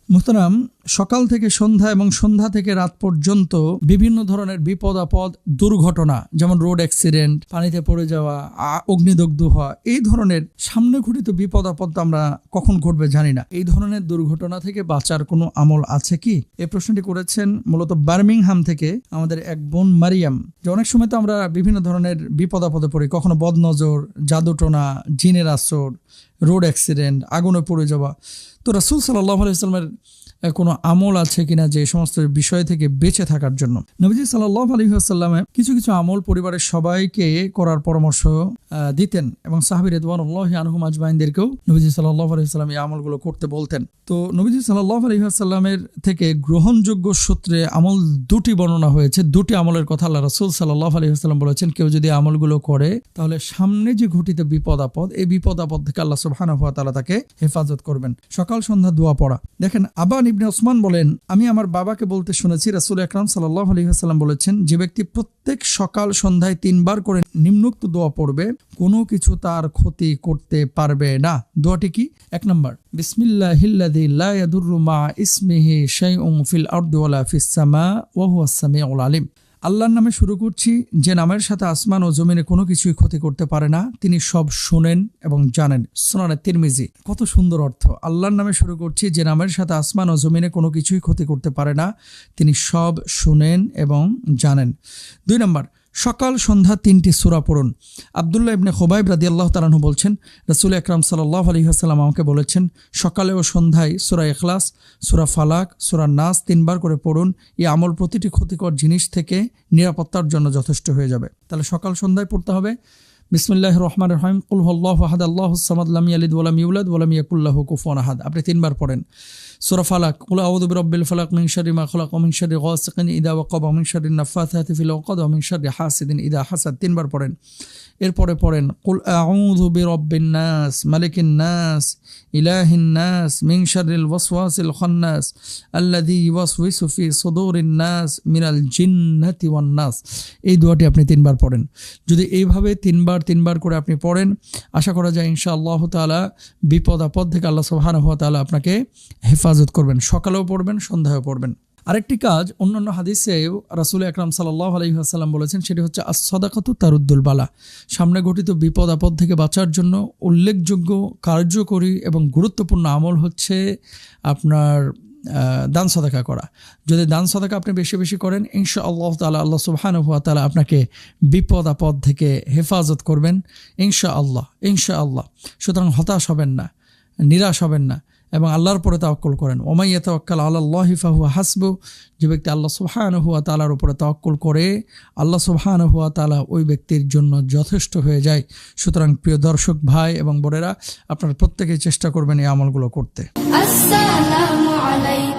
মুহতারাম, সকাল থেকে সন্ধ্যা এবং সন্ধ্যা থেকে রাত পর্যন্ত বিভিন্ন ধরনের বিপদ আপদ, দুর্ঘটনা, যেমন রোড অ্যাক্সিডেন্ট, পানিতে পড়ে যাওয়া, অগ্নিদগ্ধ হওয়া, এই ধরনের সামনে ঘটিত বিপদ আপদ আমরা কখন ঘটবে জানি না। এই ধরনের দুর্ঘটনা থেকে বাঁচার কোনো আমল আছে কি? এই প্রশ্নটি করেছেন মূলত বার্মিংহাম থেকে আমাদের এক বোন মারিয়াম। যে অনেক সময় তো আমরা বিভিন্ন ধরনের বিপদ আপদে পড়ি, কখনো বদনজর, জাদুটোনা, জিনের আসর, রোড অ্যাক্সিডেন্ট, আগুনে পড়ে যাওয়া। তো রাসূল সাল্লাল্লাহু আলাইহি ওয়াসাল্লামের কোনো আমল আছে কিনা যে সমস্ত বিষয় থেকে বেঁচে থাকার জন্য? নবীজি সাল্লাল্লাহু আলাইহি ওয়াসাল্লামে কিছু কিছু আমল পরিবারের সবাইকে করার পরামর্শ দিতেন এবং সাহাবী রিদওয়ানুল্লাহি আনহুম আজমাইনদেরকেও নবীজি সাল্লাল্লাহু আলাইহি ওয়াসাল্লাম এই আমলগুলো করতে বলতেন। তো নবীজি সাল্লাল্লাহু আলাইহি ওয়াসাল্লামের থেকে গ্রহণযোগ্য সূত্রে আমল দুটি বর্ণনা হয়েছে। দুটি আমলের কথা আল্লাহ রাসূল সাল্লাল্লাহু আলাইহি ওয়াসাল্লাম বলেছেন, কেউ যদি আমলগুলো করে তাহলে সামনে যে ঘটিত বিপদ আপদ, এই বিপদ আপদ থেকে আল্লাহ সুবহানাহু ওয়া তাআলা তাকে হেফাজত করবেন। সকাল সন্ধ্যা দোয়া পড়া। দেখেন, আবান ইবনে ওসমান বলেন, আমি আমার বাবাকে বলতে শুনেছি রাসূল আকরাম সাল্লাল্লাহু আলাইহি ওয়াসাল্লাম বলেছেন, যে ব্যক্তি প্রত্যেক সকাল সন্ধ্যায় 3 বার করে নিম্নোক্ত দোয়া পড়বে, কোনো কিছু তার ক্ষতি করতে পারবে না। দোয়াটি কি? 1 নম্বর, বিসমিল্লাহিল্লাযী লা ইয়াদুররু মা ইসমিহি শাইউন ফিল আরদি ওয়ালা ফিস সামা ওয়া হুয়াস সামিউল আলিম। আল্লাহর নামে শুরু করছি, যে নামের সাথে আসমান ও জমিনে কোনো কিছুই ক্ষতি করতে পারে না, তিনি সব শুনেন এবং জানেন। সুনানে তিরমিজি। কত সুন্দর অর্থ! আল্লাহর নামে শুরু করছি, যে নামের সাথে আসমান ও জমিনে কোনো কিছুই ক্ষতি করতে পারে না, তিনি সব শুনেন এবং জানেন। 2 নম্বর, সকাল সন্ধ্যা 3টি সূরা পড়ুন। আব্দুল্লাহ ইবনে খুবাইব রাদিয়াল্লাহু তাআলা আনহু বলছেন, রাসূল আকরাম সাল্লাল্লাহু আলাইহি ওয়াসাল্লাম আমাকে বলেছেন, সকালে ও সন্ধ্যায় সূরা ইখলাস, সূরা ফালাক, সূরা নাস 3 বার করে পড়ুন। এই আমল প্রতিটি ক্ষতিকর জিনিস থেকে নিরাপত্তার জন্য যথেষ্ট হয়ে যাবে। তাহলে সকাল সন্ধ্যায় পড়তে হবে বিসমিল্লাহির রহমানির রহিম, কুল হুয়াল্লাহু আহাদ, আল্লাহুস সামাদ, লাম ইয়ালিদ ওয়া লাম ইউলাদ ওয়া লাম ইয়াকুল লাহু কুফুয়ান আহাদ। আপনি 3 বার পড়েন। সূরা ফালাক, কুল আউযু বিরাব্বিল ফালাক, মিন শাররি মা খালাক, ওয়া মিন শাররি গাসিকিন ইযা ওয়াকাব, ওয়া মিন শাররি নাফাসাতি ফিল উকাদ, ওয়া মিন শাররি হাসিদিন ইযা হাসাদ। 3 বার পড়েন। এরপরে পড়েন, কুল আউযু বিরাব্বিন নাস, মালিকিন নাস, ইলাহিন নাস, মিন শাররিল ওয়াসওয়াসিল খান্নাস, আল্লাযী ইউওয়াসওয়িসু ফি সুদুরিন নাস মিনাল জিন্নাতি ওয়ান নাস। এই দোয়াটি আপনি 3 বার পড়েন। যদি এইভাবে 3 বার করে আপনি পড়েন, আশা করা যায় ইনশাআল্লাহ তাআলা বিপদ আপদ থেকে আল্লাহ সুবহানাহু ওয়া তাআলা আপনাকে হেফাজত করবেন। সকালেও পড়বেন, সন্ধ্যায়ও পড়বেন। আরেকটি কাজ অন্যান্য হাদিসেও রাসূল আকরাম সাল্লাল্লাহু আলাইহি ওয়াসাল্লাম বলেছেন, সেটি হচ্ছে আস-সাদাকাতু তারুদ্দুল বালা। সামনে ঘটিত বিপদ আপদ থেকে বাঁচার জন্য উল্লেখযোগ্য, কার্যকরী এবং গুরুত্বপূর্ণ আমল হচ্ছে আপনার দান সাদাকা করা। যদি দান সাদাকা আপনি বেশি বেশি করেন, ইনশাআল্লাহ তাআলা আল্লাহ সুবহানাহু ওয়া তাআলা আপনাকে বিপদ আপদ থেকে হেফাজত করবেন ইনশাআল্লাহ। সুতরাং হতাশ হবেন না, নিরাশ হবেন না এবং আল্লাহর উপরে তাওয়াক্কুল করেন। ওয়া মান ইয়াতাওয়াক্কাল আলাল্লাহি ফাহুয়া হাসবুহ। যে ব্যক্তি আল্লাহ সুবহানাহু ওয়া তাআলার উপরে তাওয়াক্কুল করে, আল্লাহ সুবহানাহু ওয়া তাআলা ওই ব্যক্তির জন্য যথেষ্ট হয়ে যায়। সুতরাং প্রিয় দর্শক ভাই এবং বোনেরা, আপনারা প্রত্যেকেই চেষ্টা করবেন এই আমলগুলো করতে। আসসালামু আলাইকুম।